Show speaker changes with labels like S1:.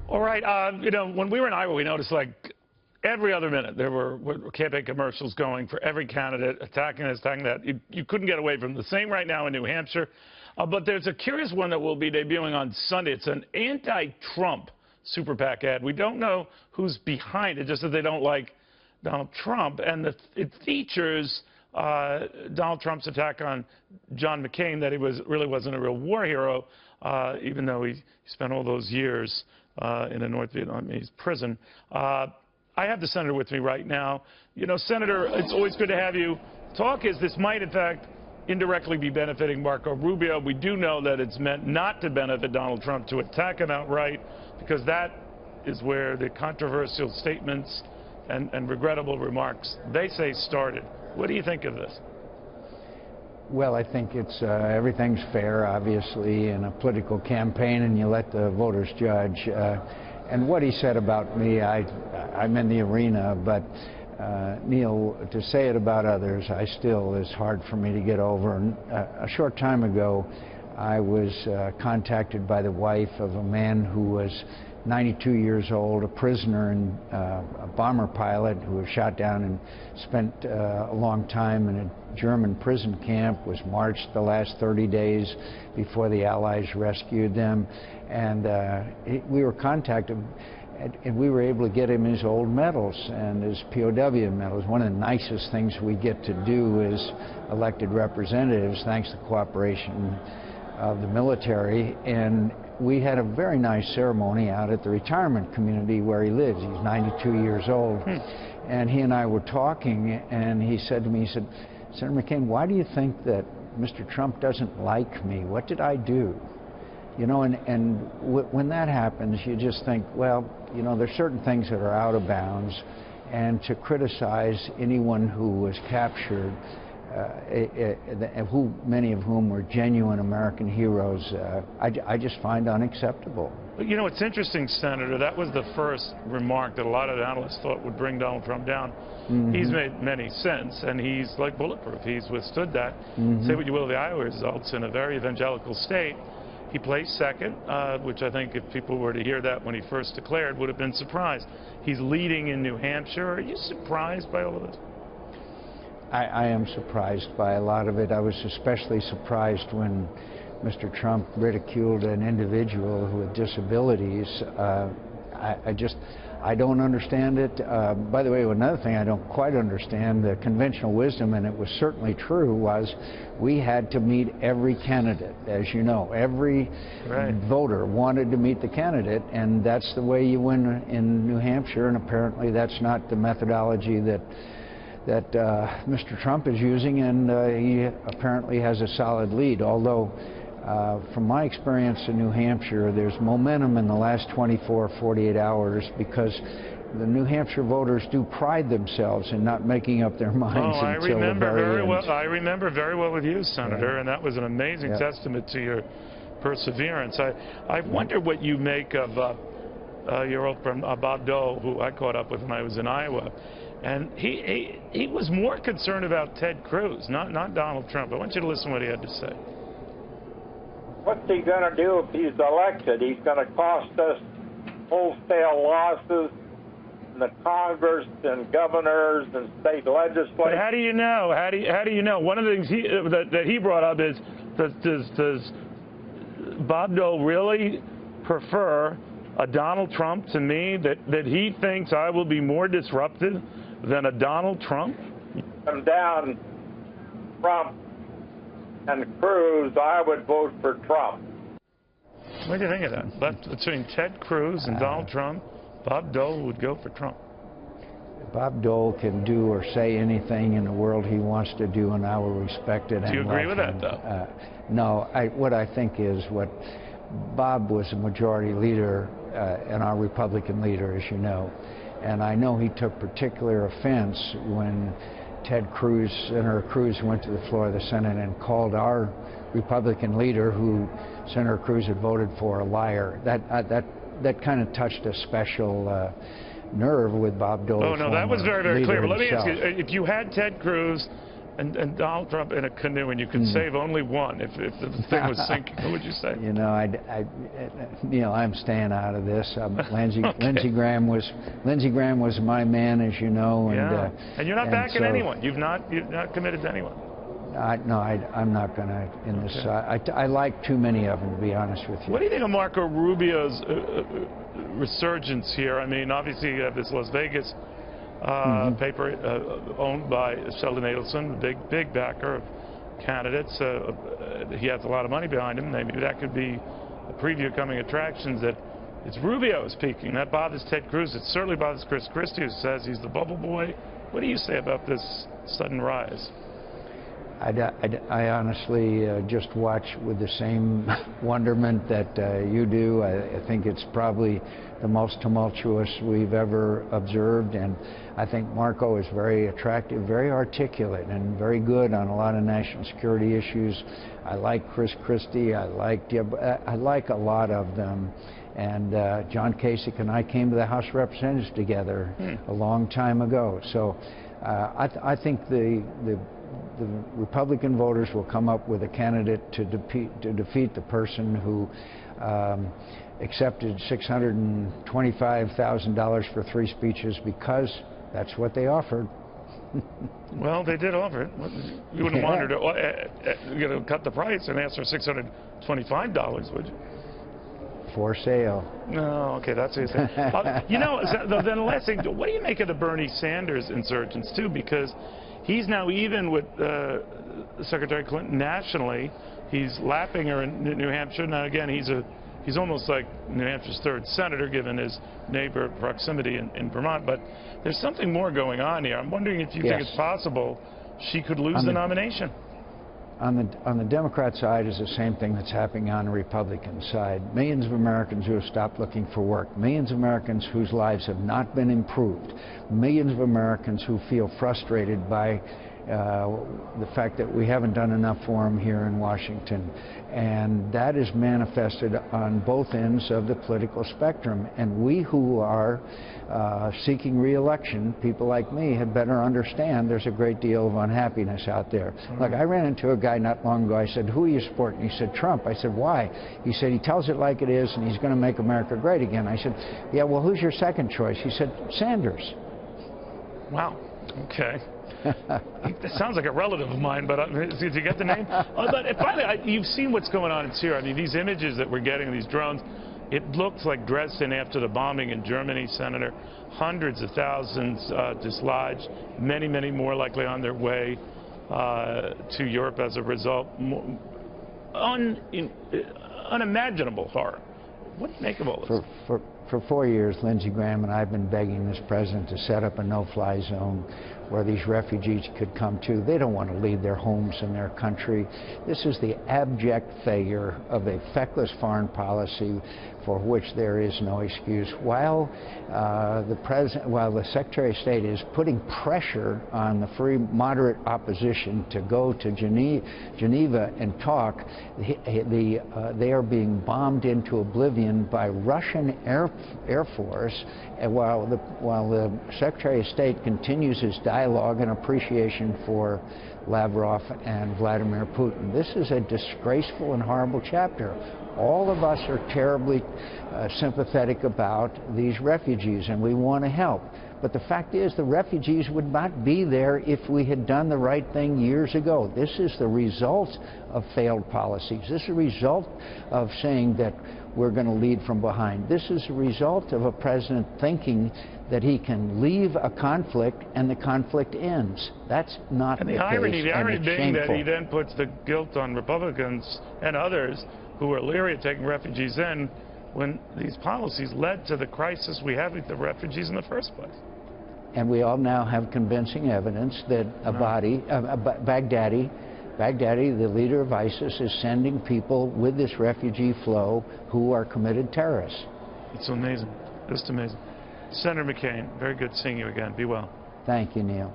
S1: All right. You know, when we were in Iowa, we noticed like every other minute there were campaign commercials going for every candidate, attacking this, attacking that. You couldn't get away from them. The same right now in New Hampshire. But there's a curious one that will be debuting on Sunday. It's an anti-Trump super PAC ad. We don't know who's behind it, just that they don't like Donald Trump. And it features Donald Trump's attack on John McCain, that he really wasn't a real war hero, even though he spent all those years in a North Vietnamese prison. I have the senator with me right now. You know, Senator, it's always good to have you talk. This might, in fact, indirectly be benefiting Marco Rubio. We do know that it's meant not to benefit Donald Trump, to attack him outright, because that is where the controversial statements and regrettable remarks, they say, started. What do you think of this?
S2: Well, I think it's everything's fair, obviously, in a political campaign, and you let the voters judge. And what he said about me, I'm in the arena, but Neil, to say it about others, is hard for me to get over. And, a short time ago, I was contacted by the wife of a man who was 92 years old, a prisoner and a bomber pilot who was shot down and spent a long time in a German prison camp, was marched the last 30 days before the Allies rescued them. And we were contacted, and we were able to get him his old medals and his POW medals. One of the nicest things we get to do as elected representatives, thanks to the cooperation of the military. And we had a very nice ceremony out at the retirement community where he lives. He's 92 years old. And he and I were talking, and he said to me, he said, Senator McCain, why do you think that Mr. Trump doesn't like me? What did I do? You know, and when that happens, you just think, well, you know, there's certain things that are out of bounds, and to criticize anyone who was captured, many of whom were genuine American heroes, I just find unacceptable.
S1: You know, it's interesting, Senator, that was the first remark that a lot of analysts thought would bring Donald Trump down. He's made many since, and he's like bulletproof. He's withstood that. Say what you will of the Iowa results, in a very evangelical state. He placed second, which I think if people were to hear that when he first declared, would have been surprised. He's leading in New Hampshire. Are you surprised by all of this?
S2: I am surprised by a lot of it. I was especially surprised when Mr. Trump ridiculed an individual who had disabilities. I don't understand it. By the way, another thing I don't quite understand, the conventional wisdom, and it was certainly true, was we had to meet every candidate. As you know, every voter wanted to meet the candidate, and that's the way you win in New Hampshire, and apparently that's not the methodology that Mr. Trump is using, and he apparently has a solid lead. Although, from my experience in New Hampshire, there's momentum in the last 24, 48 hours, because the New Hampshire voters do pride themselves in not making up their minds until the very end.
S1: I remember very well with you, Senator, and that was an amazing testament to your perseverance. I wonder what you make of your old friend Bob Dole, who I caught up with when I was in Iowa. And he was more concerned about Ted Cruz, not Donald Trump. I want you to listen to what he had to say.
S3: What's he going to do if he's elected? He's going to cost us wholesale losses in the Congress and governors and state legislatures.
S1: But how do you know? How do you know? One of the things that he brought up is, does Bob Dole really prefer a Donald Trump to me, that he thinks I will be more disruptive than a Donald Trump?
S3: Come down Trump and Cruz, I would vote for Trump.
S1: What do you think of that? But between Ted Cruz and Donald Trump, Bob Dole would go for Trump.
S2: Bob Dole can do or say anything in the world he wants to do, and I will respect it.
S1: Do you agree with that, though?
S2: No. What I think is, Bob was a majority leader and our Republican leader, as you know. And I know he took particular offense when Senator Cruz went to the floor of the Senate and called our Republican leader, who Senator Cruz had voted for, a liar. That kind of touched a special nerve with Bob Dole.
S1: Oh, no, that was very, very clear. But let me ask you, if you had Ted Cruz and Donald Trump in a canoe, and you could save only one if the thing was sinking, what would you say?
S2: You know, Neil, I'm staying out of this. Lindsey Graham was my man, as you know.
S1: And you're not backing anyone. You've not committed to anyone.
S2: No, I'm not going to in this. I like too many of them, to be honest with you.
S1: What do you think of Marco Rubio's resurgence here? I mean, obviously you have this Las Vegas paper owned by Sheldon Adelson, the big backer of candidates. He has a lot of money behind him. Maybe that could be a preview of coming attractions. That it's Rubio is peaking. That bothers Ted Cruz. It certainly bothers Chris Christie, who says he's the bubble boy. What do you say about this sudden rise?
S2: I honestly just watch with the same wonderment that you do. I think it's probably the most tumultuous we've ever observed, and I think Marco is very attractive, very articulate, and very good on a lot of national security issues. I like Chris Christie. I like a lot of them. And John Kasich and I came to the House of Representatives together a long time ago. So I think the Republican voters will come up with a candidate to defeat the person who accepted $625,000 for 3 speeches because that's what they offered.
S1: Well, they did offer it. You wouldn't want her to cut the price and ask for $625, would you?
S2: For sale.
S1: No, okay, that's what you say. You know, then the last thing, what do you make of the Bernie Sanders insurgents, too? Because he's now even with Secretary Clinton nationally. He's lapping her in New Hampshire. Now, again, he's almost like New Hampshire's 3rd senator, given his neighbor proximity in Vermont. But there's something more going on here. I'm wondering if you think it's possible she could lose the nomination.
S2: On the Democrat side is the same thing that's happening on the Republican side. Millions of Americans who have stopped looking for work. Millions of Americans whose lives have not been improved. Millions of Americans who feel frustrated by the fact that we haven't done enough for them here in Washington. And that is manifested on both ends of the political spectrum. And we who are seeking re-election, people like me, had better understand there's a great deal of unhappiness out there. Like, I ran into a guy not long ago. I said, who are you supporting? He said, Trump. I said, why? He said, he tells it like it is, and he's going to make America great again. I said, yeah, well, who's your second choice? He said, Sanders.
S1: Wow. Okay. That sounds like a relative of mine, but did you get the name? But finally, you've seen what's going on in Syria. I mean, these images that we're getting, these drones, it looks like Dresden after the bombing in Germany, Senator. Hundreds of thousands dislodged, many, many more likely on their way to Europe as a result. Unimaginable horror. What do you make of all this?
S2: For 4 years, Lindsey Graham and I have been begging this president to set up a no-fly zone where these refugees could come to. They don't want to leave their homes and their country. This is the abject failure of a feckless foreign policy for which there is no excuse. While the Secretary of State is putting pressure on the free moderate opposition to go to Geneva and talk, they are being bombed into oblivion by Russian Air Force, and while the Secretary of State continues his dialogue and appreciation for Lavrov and Vladimir Putin. This is a disgraceful and horrible chapter. All of us are terribly sympathetic about these refugees, and we want to help. But the fact is, the refugees would not be there if we had done the right thing years ago. This is the result of failed policies. This is a result of saying that we're going to lead from behind. This is a result of a president thinking that he can leave a conflict and the conflict ends. That's not the case.
S1: The irony being that he then puts the guilt on Republicans and others who are leery of taking refugees in, when these policies led to the crisis we have with the refugees in the first place.
S2: And we all now have convincing evidence that Baghdadi, the leader of ISIS, is sending people with this refugee flow who are committed terrorists.
S1: It's amazing. Just amazing. Senator McCain, very good seeing you again. Be well.
S2: Thank you, Neil.